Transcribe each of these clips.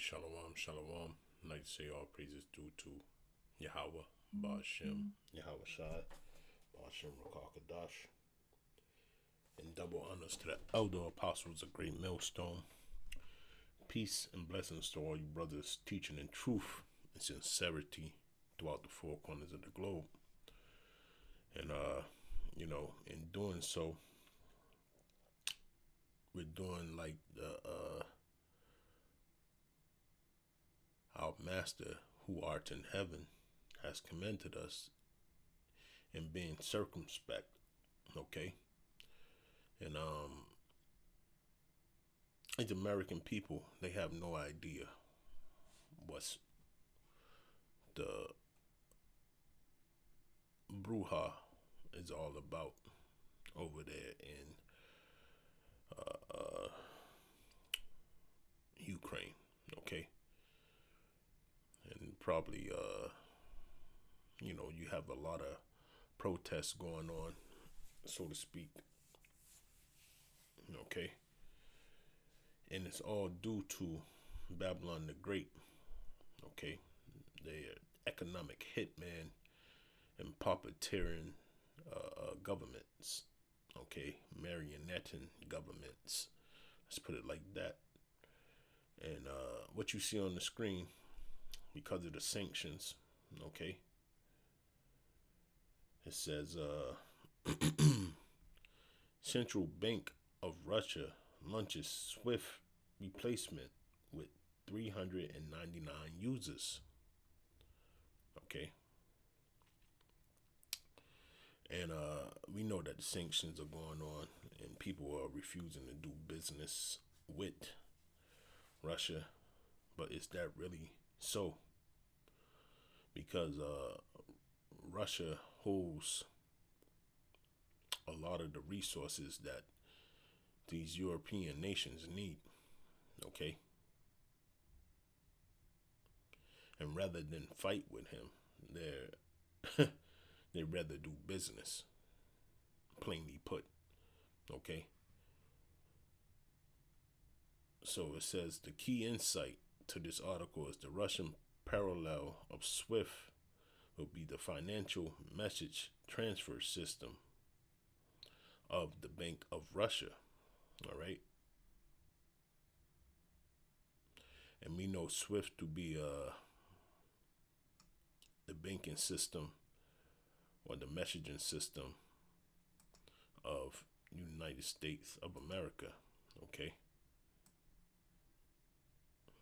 Shalom, shalom. I'd like to say all praises due to Yahweh, Ba'ashem, Yahweh Shai, Ba'ashem Rakakadash, and double honors to the elder apostles of Great Millstone. Peace and blessings to all you brothers teaching in truth and sincerity throughout the four corners of the globe. And, in doing so, we're doing like our master who art in heaven has commended us in being circumspect, okay? And the American people, they have no idea what's the brouhaha is all about over there in Ukraine, okay? And probably, you have a lot of protests going on, so to speak, okay? And it's all due to Babylon the Great, okay? Their economic hitman and puppeteering governments, okay? Marionetting governments, let's put it like that. And what you see on the screen, because of the sanctions, okay? It says, Central Bank of Russia launches swift replacement with 399 users. Okay. And we know that the sanctions are going on and people are refusing to do business with Russia. But is that really so? Because Russia holds a lot of the resources that these European nations need, okay? And rather than fight with him, they rather do business, plainly put, okay? So it says the key insight to this article is the Russian parallel of SWIFT will be the financial message transfer system of the Bank of Russia. All right. And we know SWIFT to be the banking system or the messaging system of United States of America. Okay.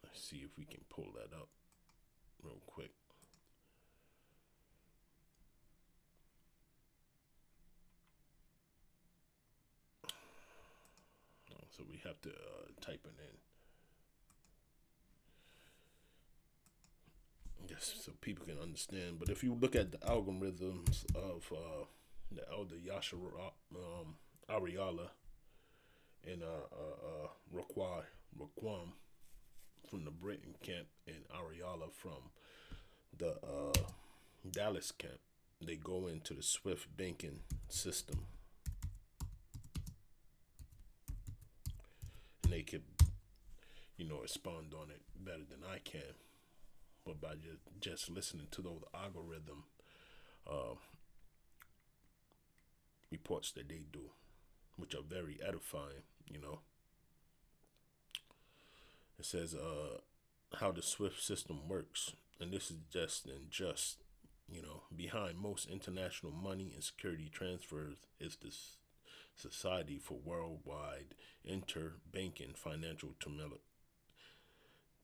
Let's see if we can pull that up real quick. So we have to type it in, just so people can understand. But if you look at the algorithms of the elder Yasha Ariala and Raquam from the Britain camp and Ariala from the Dallas camp, they go into the SWIFT banking system. And they could, expound on it better than I can. But by just listening to those algorithm reports that they do, which are very edifying, It says how the SWIFT system works. And this is just, behind most international money and security transfers is the Society for Worldwide Interbanking Financial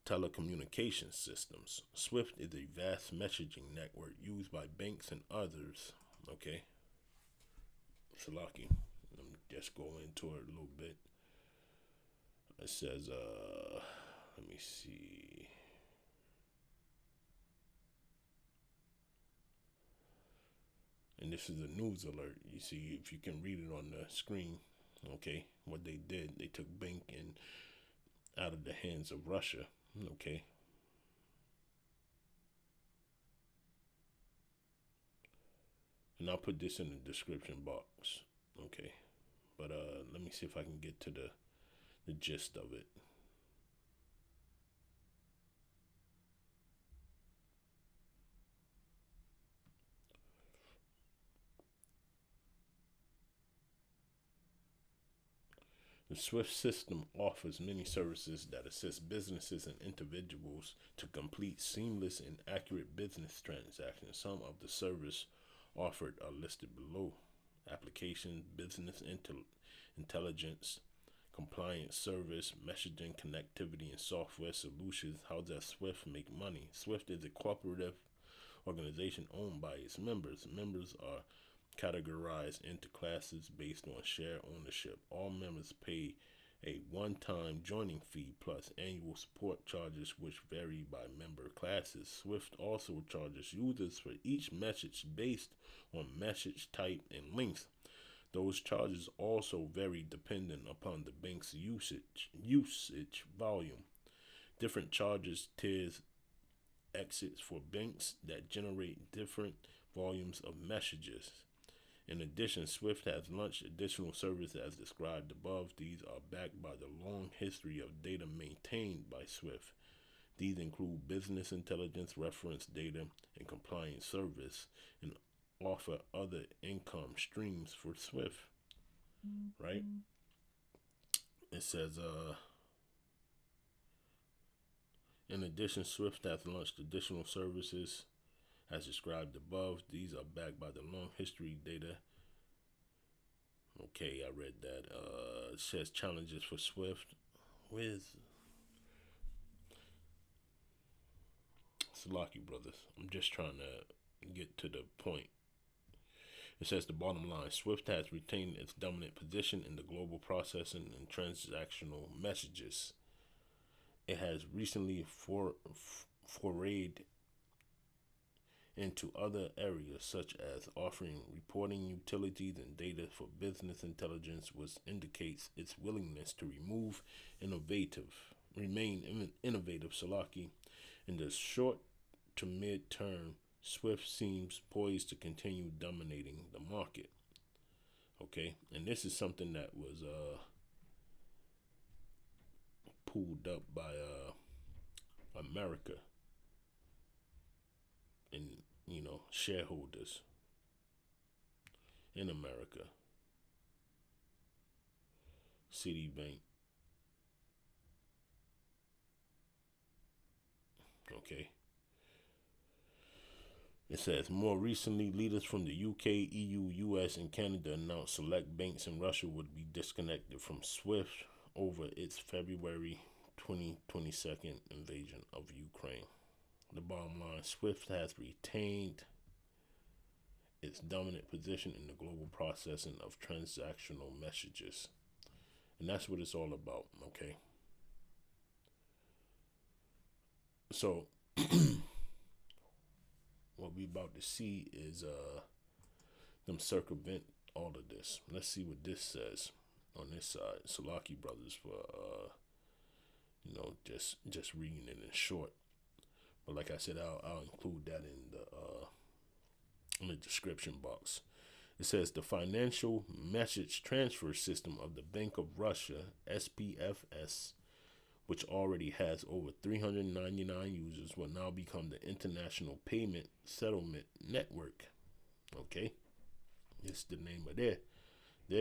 Telecommunications Systems. SWIFT is a vast messaging network used by banks and others. Okay. Salaki. Let me just go into it a little bit. It says, let me see. And this is a news alert. You see, if you can read it on the screen, okay, what they did, they took banking out of the hands of Russia, okay. And I'll put this in the description box, okay. But let me see if I can get to the gist of it. The SWIFT system offers many services that assist businesses and individuals to complete seamless and accurate business transactions. Some of the services offered are listed below: application, business intelligence, compliance service, messaging, connectivity, and software solutions. How does SWIFT make money? SWIFT is a cooperative organization owned by its members. Members are categorized into classes based on share ownership. All members pay a one-time joining fee plus annual support charges, which vary by member classes. SWIFT also charges users for each message based on message type and length. Those charges also vary depending upon the bank's usage volume. Different charges tiers exits for banks that generate different volumes of messages. In addition, SWIFT has launched additional services as described above. These are backed by the long history of data maintained by SWIFT. These include business intelligence, reference data, and compliance service, and offer other income streams for SWIFT. Right? It says, in addition, SWIFT has launched additional services as described above. These are backed by the long history data. Okay, I read that. It says challenges for SWIFT. Where's Salaki brothers? I'm just trying to get to the point. It says the bottom line: SWIFT has retained its dominant position in the global processing and transactional messages. It has recently forayed into other areas such as offering reporting utilities and data for business intelligence, which indicates its willingness to remain innovative. Salaki, in the short to mid-term, SWIFT seems poised to continue dominating the market. Okay, and this is something that was pulled up by America and shareholders in America. Citibank. Okay. It says more recently, leaders from the UK, EU, US, and Canada announced select banks in Russia would be disconnected from SWIFT over its February 2022 invasion of Ukraine. The bottom line: SWIFT has retained its dominant position in the global processing of transactional messages. And that's what it's all about, okay? So, what we about to see is them circumvent all of this. Let's see what this says on this side. Salaki brothers for just reading it in short. But like I said, I'll include that in the description box. It says the financial message transfer system of the Bank of Russia, SPFS, which already has over 399 users, will now become the International Payment Settlement Network. Okay, it's the name of their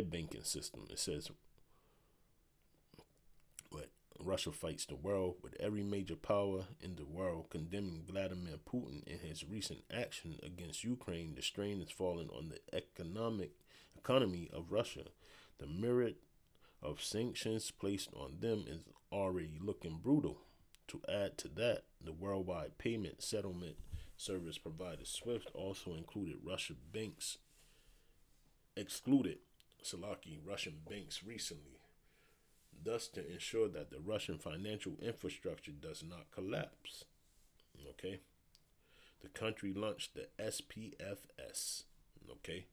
banking system. It says, Russia fights the world, with every major power in the world condemning Vladimir Putin in his recent action against Ukraine. The strain is falling on the economy of Russia. The myriad of sanctions placed on them is already looking brutal. To add to that, the worldwide payment settlement service provider SWIFT also excluded Russian banks recently, thus to ensure that the Russian financial infrastructure does not collapse. Okay, the country launched the SPFS. Okay,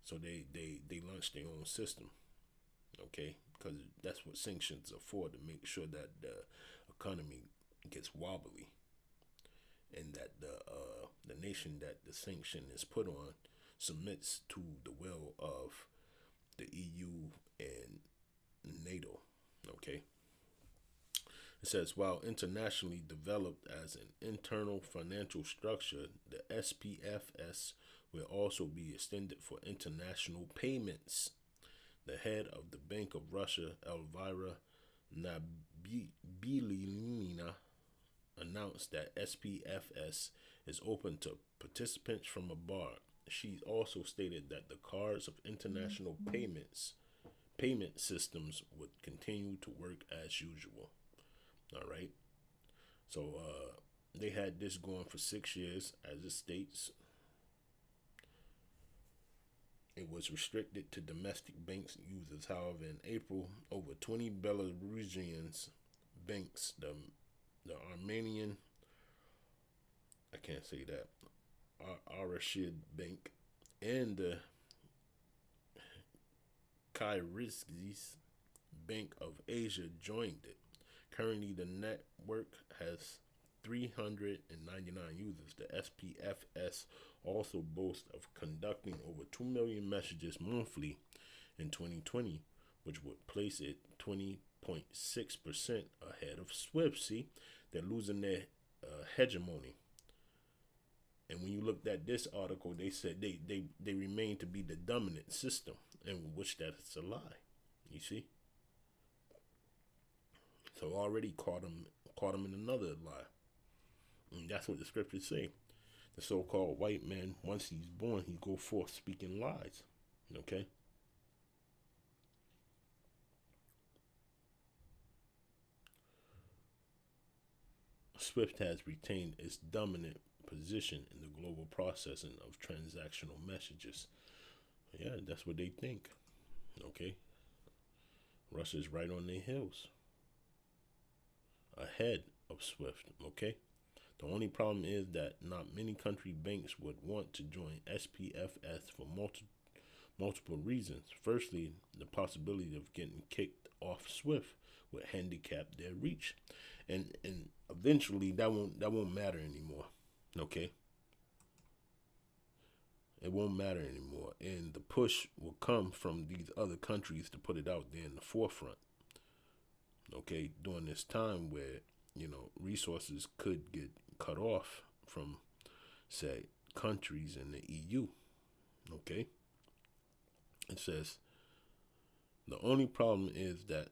so they launched their own system. Okay, because that's what sanctions are for, to make sure that the economy gets wobbly, and that the nation that the sanction is put on submits to the will of the EU and NATO. Okay. It says, while internationally developed as an internal financial structure, the SPFS will also be extended for international payments. The head of the Bank of Russia, Elvira Nabilina, announced that SPFS is open to participants from abroad. She also stated that the cards of international payment systems would continue to work as usual. All right. So they had this going for 6 years, as it states. It was restricted to domestic banks users. However, in April, over 20 Belarusian banks, the Armenian, I can't say that, Arashid Bank, and the Kyrgyz Bank of Asia joined it. Currently, the network has 399 users. The SPFS also boasts of conducting over 2 million messages monthly in 2020, which would place it 20.6% ahead of SWIFT. See, they're losing their hegemony. And when you looked at this article, they said they remain to be the dominant system, and which that's a lie. You see, so already caught him in another lie. And that's what the scriptures say. The so-called white man, once he's born, he go forth speaking lies. Okay. SWIFT has retained its dominant position in the global processing of transactional messages. Yeah, that's what they think. Okay. Russia's right on their heels, ahead of SWIFT. Okay. The only problem is that not many country banks would want to join SPFS for multiple reasons. Firstly, the possibility of getting kicked off SWIFT would handicap their reach, and eventually that won't matter anymore. Okay, it won't matter anymore, and the push will come from these other countries to put it out there in the forefront. Okay, during this time where resources could get cut off from, say, countries in the EU. Okay, it says the only problem is that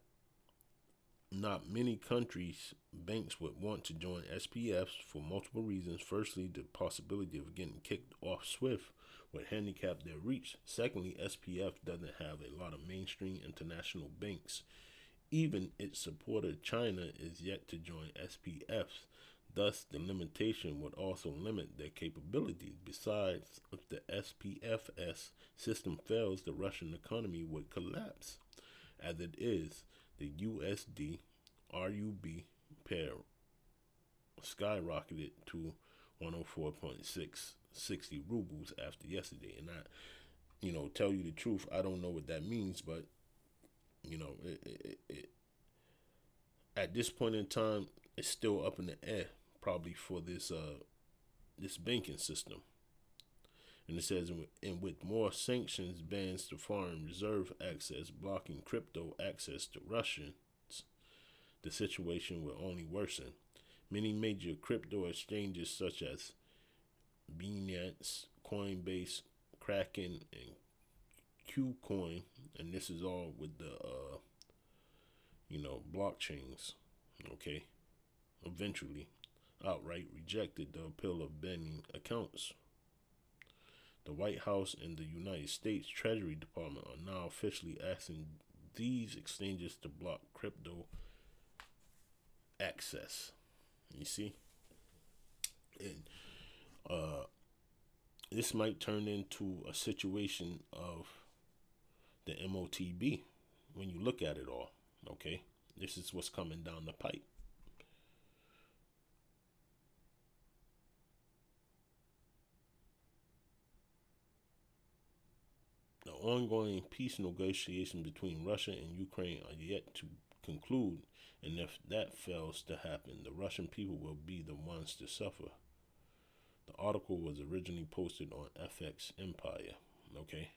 not many countries' banks would want to join SPFs for multiple reasons. Firstly, the possibility of getting kicked off SWIFT would handicap their reach. Secondly, SPF doesn't have a lot of mainstream international banks. Even its supporter China is yet to join SPFs. Thus, the limitation would also limit their capabilities. Besides, if the SPFS system fails, the Russian economy would collapse. As it is, the USD RUB pair skyrocketed to 104.660 rubles after yesterday. And tell you the truth, I don't know what that means, but at this point in time, it's still up in the air, probably for this banking system. And it says, and with more sanctions, bans to foreign reserve access, blocking crypto access to Russians, the situation will only worsen. Many major crypto exchanges such as Binance, Coinbase, Kraken, and Qcoin, and this is all with the blockchains, okay, eventually outright rejected the appeal of banning accounts. The White House and the United States Treasury Department are now officially asking these exchanges to block crypto access. You see? And this might turn into a situation of the Motb when you look at it all. Okay? This is what's coming down the pipe. The ongoing peace negotiations between Russia and Ukraine are yet to conclude, and if that fails to happen, the Russian people will be the ones to suffer. The article was originally posted on FX Empire, okay?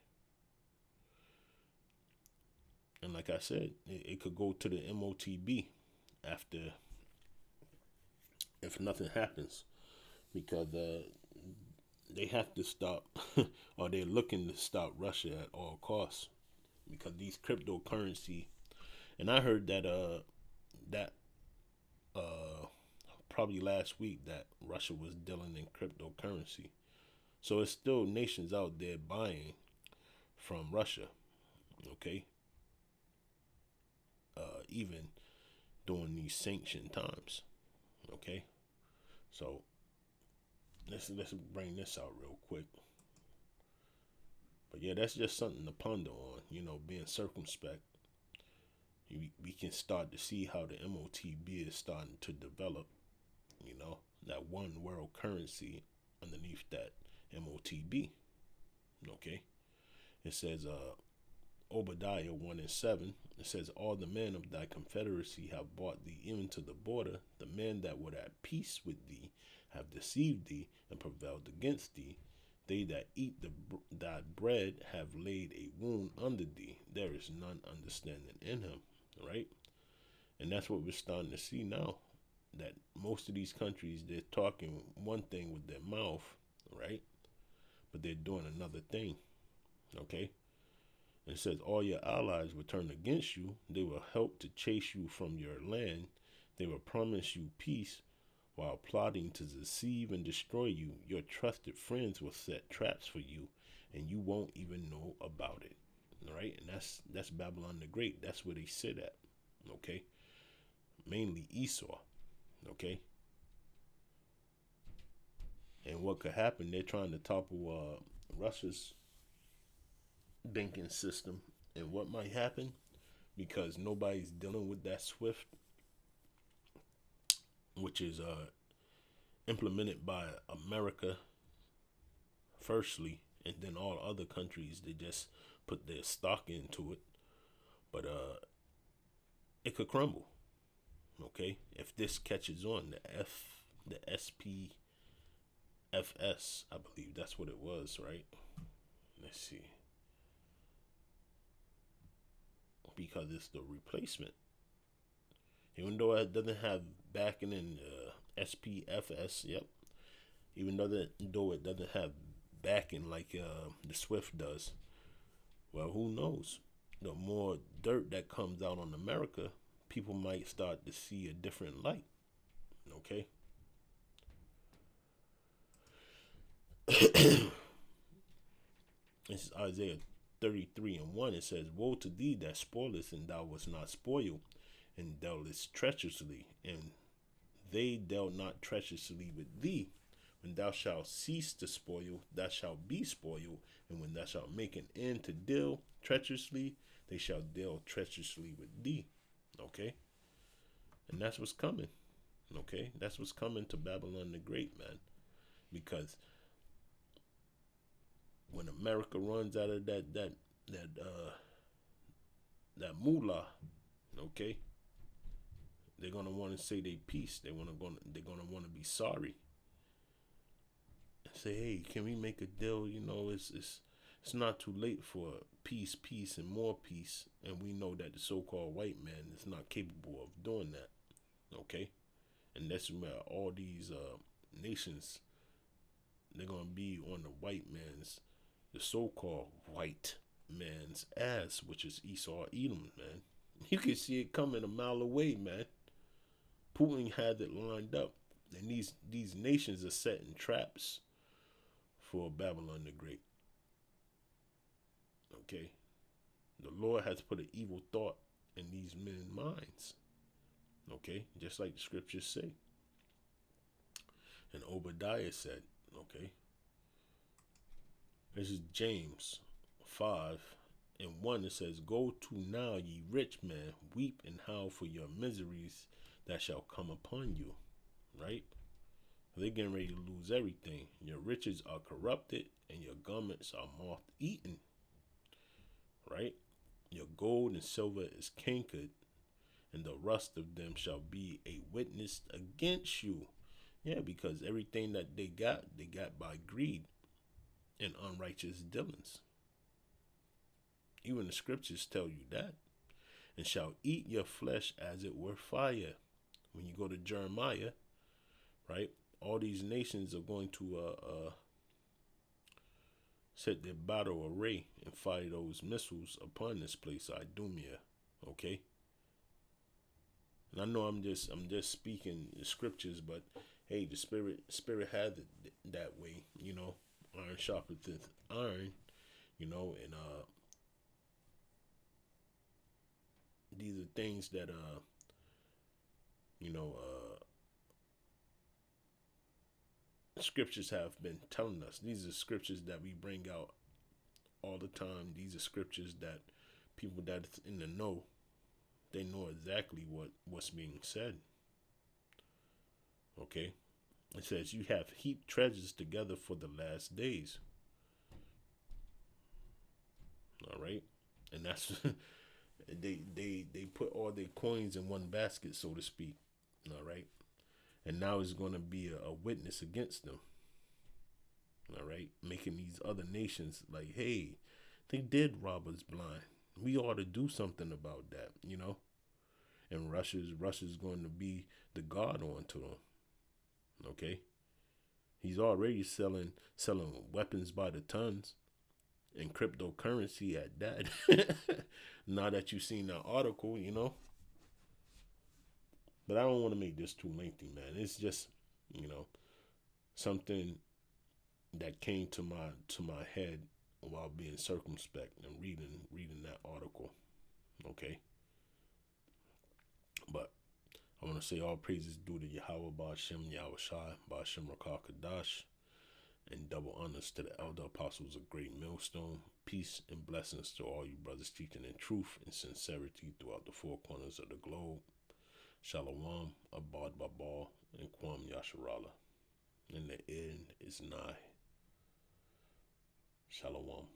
And like I said, it could go to the Motb after, if nothing happens, because they have to stop, or they're looking to stop Russia at all costs. because these cryptocurrency, and I heard that probably last week that Russia was dealing in cryptocurrency. So it's still nations out there buying from Russia, okay? Even during these sanctioned times, okay? So let's bring this out real quick. But yeah, that's just something to ponder on. Being circumspect. We can start to see how the Motb is starting to develop. That one world currency underneath that Motb. Okay, it says Obadiah 1:7. It says, "All the men of thy confederacy have brought thee even to the border. The men that were at peace with thee have deceived thee and prevailed against thee. They that eat thy bread have laid a wound under thee. There is none understanding in him." Right? And that's what we're starting to see now. That most of these countries, they're talking one thing with their mouth, right? But they're doing another thing. Okay? It says, "All your allies will turn against you. They will help to chase you from your land. They will promise you peace while plotting to deceive and destroy you. Your trusted friends will set traps for you, and you won't even know about it." All right? And that's Babylon the Great. That's where they sit at. Okay? Mainly Esau. Okay? And what could happen, they're trying to topple Russia's banking system. And what might happen, because nobody's dealing with that SWIFT, which is implemented by America firstly, and then all other countries, they just put their stock into it. But it could crumble. Okay, if this catches on, the SPFS, I believe that's what it was, right? Let's see. Because it's the replacement. Even though it doesn't have backing in SPFS, yep. Even though it doesn't have backing like the SWIFT does, well, who knows? The more dirt that comes out on America, people might start to see a different light. Okay? This is Isaiah 33:1. It says, "Woe to thee that spoilest, and thou wast not spoiled, and dealest treacherously, and they dealt not treacherously with thee. When thou shalt cease to spoil, thou shalt be spoiled, and when thou shalt make an end to deal treacherously, they shall deal treacherously with thee." Okay? And that's what's coming. Okay? That's what's coming to Babylon the Great, man. Because when America runs out of that moolah, okay, they're gonna want to say they peace. They're gonna want to be sorry. Say, hey, can we make a deal? It's not too late for peace, and more peace. And we know that the so-called white man is not capable of doing that. Okay, and that's where all these nations, they're gonna be on the so-called white man's ass, which is Esau Edom, man. You can see it coming a mile away, man. Putin had it lined up, and these nations are setting traps for Babylon the Great. Okay, the Lord has put an evil thought in these men's minds. Okay, just like the scriptures say. And Obadiah said, okay, this is James 5:1. It says, "Go to now, ye rich men, weep and howl for your miseries that shall come upon you." Right? They're getting ready to lose everything. Your riches are corrupted, and your garments are moth-eaten. Right? Your gold and silver is cankered, and the rust of them shall be a witness against you. Yeah, because everything that they got by greed and unrighteous dealings. Even the scriptures tell you that. "And shall eat your flesh as it were fire." When you go to Jeremiah, right, all these nations are going to set their battle array and fire those missiles upon this place, Idumea. Okay? And I know I'm just speaking the scriptures, but hey, the spirit had it that way, Iron sharpeneth iron, and these are things that you know scriptures have been telling us. These are scriptures that we bring out all the time. These are scriptures that people that's in the know, they know exactly what's being said. Okay? It says you have heaped treasures together for the last days. All right? And that's they put all their coins in one basket, so to speak. All right? And now it's going to be a witness against them. All right? Making these other nations like, hey, they did rob us blind. We ought to do something about that, And Russia's going to be the guard onto them. Okay? He's already selling weapons by the tons and cryptocurrency at that. Now that you've seen that article, But I don't want to make this too lengthy, man. It's just, something that came to my head while being circumspect and reading that article. Okay. But I want to say all praises due to Yahweh Ba'ashem Yahweh Shai Ba'ashem Rakakadash, and double honors to the elder apostles of Great Millstone. Peace and blessings to all you brothers teaching in truth and sincerity throughout the four corners of the globe. Shalom, Abad Babal, and Kwam Yasharala. And the end is nigh. Shalom.